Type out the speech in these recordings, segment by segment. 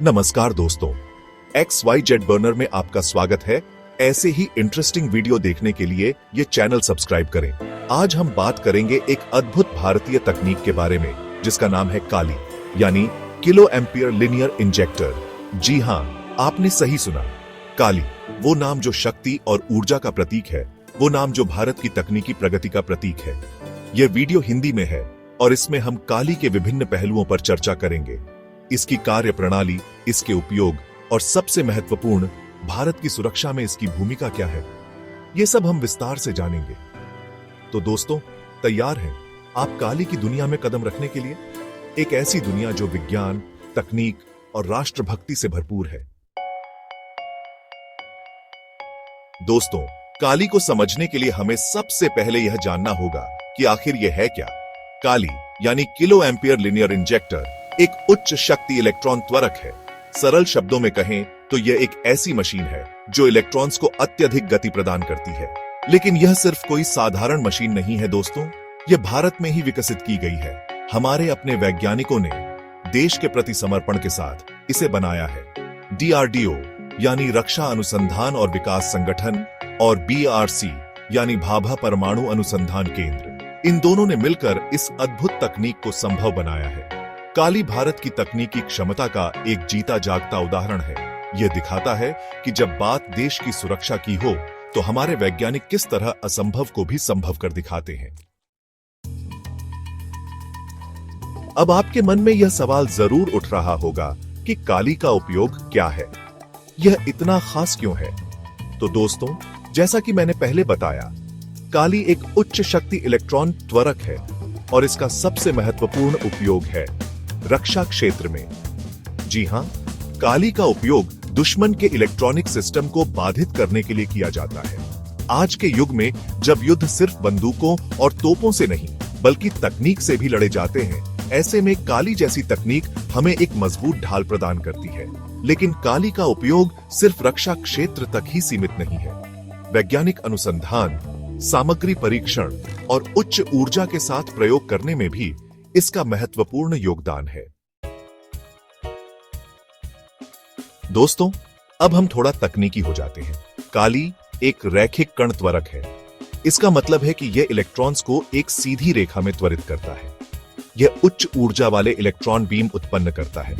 नमस्कार दोस्तों, XYZ burner में आपका स्वागत है। ऐसे ही इंटरेस्टिंग वीडियो देखने के लिए ये चैनल सब्सक्राइब करें। आज हम बात करेंगे एक अद्भुत भारतीय तकनीक के बारे में जिसका नाम है काली, यानी किलो एम्पियर लिनियर इंजेक्टर। जी हाँ, आपने सही सुना, काली। वो नाम जो शक्ति और ऊर्जा का प्रतीक है, वो नाम जो भारत की तकनीकी प्रगति का प्रतीक है। यह वीडियो हिंदी में है और इसमें हम काली के विभिन्न पहलुओं पर चर्चा करेंगे। इसकी कार्य प्रणाली, इसके उपयोग और सबसे महत्वपूर्ण, भारत की सुरक्षा में इसकी भूमिका क्या है, ये सब हम विस्तार से जानेंगे। तो दोस्तों, तैयार हैं आप काली की दुनिया में कदम रखने के लिए? एक ऐसी दुनिया जो विज्ञान, तकनीक और राष्ट्रभक्ति से भरपूर है। दोस्तों, काली को समझने के लिए हमें सबसे पहले यह जानना होगा कि आखिर यह है क्या। काली यानी किलो एम्पियर लिनियर इंजेक्टर एक उच्च शक्ति इलेक्ट्रॉन त्वरक है। सरल शब्दों में कहें तो यह एक ऐसी मशीन है जो इलेक्ट्रॉन्स को अत्यधिक गति प्रदान करती है। लेकिन यह सिर्फ कोई साधारण मशीन नहीं है दोस्तों, यह भारत में ही विकसित की गई है। हमारे अपने वैज्ञानिकों ने देश के प्रति समर्पण के साथ इसे बनाया है। DRDO यानी रक्षा अनुसंधान और विकास संगठन और BRC यानी भाभा परमाणु अनुसंधान केंद्र, इन दोनों ने मिलकर इस अद्भुत तकनीक को संभव बनाया है। काली भारत की तकनीकी क्षमता का एक जीता जागता उदाहरण है। यह दिखाता है कि जब बात देश की सुरक्षा की हो तो हमारे वैज्ञानिक किस तरह असंभव को भी संभव कर दिखाते हैं। अब आपके मन में यह सवाल जरूर उठ रहा होगा कि काली का उपयोग क्या है, यह इतना खास क्यों है? तो दोस्तों, जैसा कि मैंने पहले बताया, काली एक उच्च शक्ति इलेक्ट्रॉन त्वरक है और इसका सबसे महत्वपूर्ण उपयोग है रक्षा क्षेत्र में। जी हां, काली का उपयोग दुश्मन के इलेक्ट्रॉनिक सिस्टम को बाधित करने के लिए किया जाता है। आज के युग में जब युद्ध सिर्फ बंदूकों और तोपों से नहीं बल्कि तकनीक से भी लड़े जाते हैं, ऐसे में काली जैसी तकनीक हमें एक मजबूत ढाल प्रदान करती है। लेकिन काली का उपयोग सिर्फ रक्षा क्षेत्र तक ही सीमित नहीं है। वैज्ञानिक अनुसंधान, सामग्री परीक्षण और उच्च ऊर्जा के साथ प्रयोग करने में भी इसका महत्वपूर्ण योगदान है। दोस्तों, अब हम थोड़ा तकनीकी हो जाते हैं। काली एक रैखिक कण त्वरक है। इसका मतलब है कि यह इलेक्ट्रॉन्स को एक सीधी रेखा में त्वरित करता है। यह उच्च ऊर्जा वाले इलेक्ट्रॉन बीम उत्पन्न करता है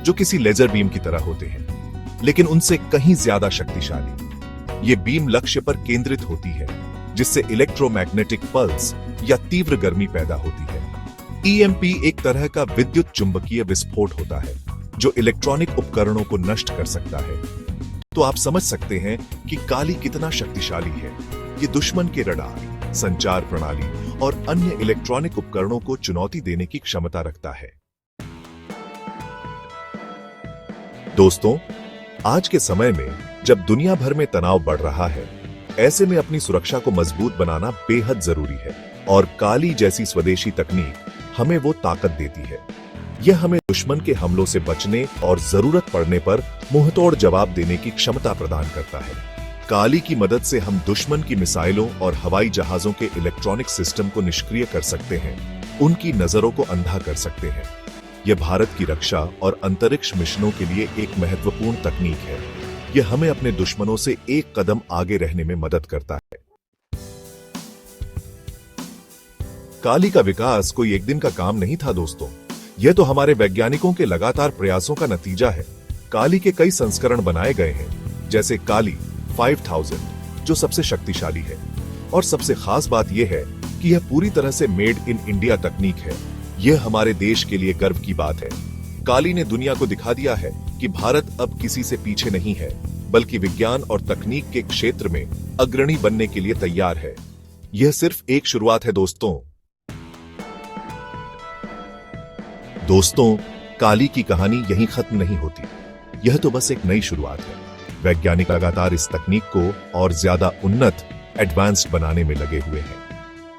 जो किसी लेजर बीम की तरह होते हैं, लेकिन उनसे कहीं ज्यादा शक्तिशाली। यह बीम लक्ष्य पर केंद्रित होती है जिससे इलेक्ट्रोमैग्नेटिक पल्स या तीव्र गर्मी पैदा होती है। EMP एक तरह का विद्युत चुंबकीय विस्फोट होता है जो इलेक्ट्रॉनिक उपकरणों को नष्ट कर सकता है। तो आप समझ सकते हैं कि काली कितना शक्तिशाली है। ये दुश्मन के रडार, संचार प्रणाली और अन्य इलेक्ट्रॉनिक उपकरणों को चुनौती देने की क्षमता रखता है। दोस्तों, आज के समय में जब दुनिया भर में तनाव बढ़ रहा है, ऐसे में अपनी सुरक्षा को मजबूत बनाना बेहद जरूरी है और काली जैसी स्वदेशी तकनीक हमें वो ताकत देती है। यह हमें दुश्मन के हमलों से बचने और जरूरत पड़ने पर मुंहतोड़ जवाब देने की क्षमता प्रदान करता है। काली की मदद से हम दुश्मन की मिसाइलों और हवाई जहाजों के इलेक्ट्रॉनिक सिस्टम को निष्क्रिय कर सकते हैं, उनकी नजरों को अंधा कर सकते हैं। यह भारत की रक्षा और अंतरिक्ष मिशनों के लिए एक महत्वपूर्ण तकनीक है। यह हमें अपने दुश्मनों से एक कदम आगे रहने में मदद करता है। काली का विकास कोई एक दिन का काम नहीं था दोस्तों, यह तो हमारे वैज्ञानिकों के लगातार प्रयासों का नतीजा है। काली के कई संस्करण बनाए गए हैं, जैसे काली 5000 जो सबसे शक्तिशाली है। और सबसे खास बात यह है कि यह पूरी तरह से मेड इन इंडिया तकनीक है। यह हमारे देश के लिए गर्व की बात है। काली ने दुनिया को दिखा दिया है कि भारत अब किसी से पीछे नहीं है, बल्कि विज्ञान और तकनीक के क्षेत्र में अग्रणी बनने के लिए तैयार है। यह सिर्फ एक शुरुआत है दोस्तों। काली की कहानी यहीं खत्म नहीं होती। यह तो बस एक नई शुरुआत है। वैज्ञानिक लगातार इस तकनीक को और ज्यादा उन्नत, एडवांस्ड बनाने में लगे हुए हैं।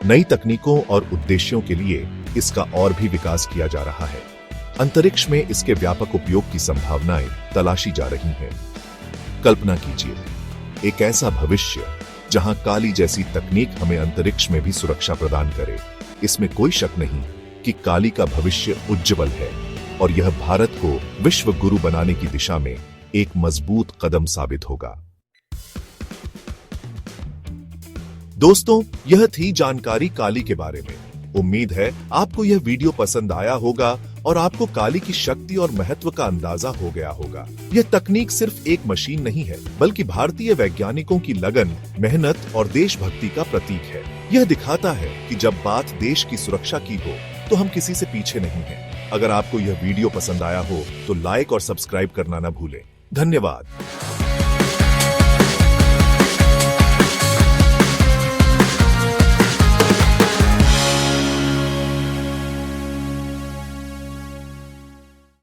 नई तकनीकों और उद्देश्यों के लिए इसका और भी विकास किया जा रहा है। अंतरिक्ष में इसके व्यापक उपयोग की संभावनाएं तलाशी जा रही हैं। कल्पना कीजिए, एक ऐसा भविष्य जहां काली जैसी तकनीक हमें अंतरिक्ष में भी सुरक्षा प्रदान करे। इसमें कोई शक नहीं कि काली का भविष्य उज्जवल है और यह भारत को विश्व गुरु बनाने की दिशा में एक मजबूत कदम साबित होगा। दोस्तों, यह थी जानकारी काली के बारे में। उम्मीद है आपको यह वीडियो पसंद आया होगा और आपको काली की शक्ति और महत्व का अंदाजा हो गया होगा। यह तकनीक सिर्फ एक मशीन नहीं है, बल्कि भारतीय वैज्ञानिकों की लगन, मेहनत और देशभक्ति का प्रतीक है। यह दिखाता है कि जब बात देश की सुरक्षा की हो तो हम किसी से पीछे नहीं हैं। अगर आपको यह वीडियो पसंद आया हो तो लाइक और सब्सक्राइब करना न भूलें। धन्यवाद।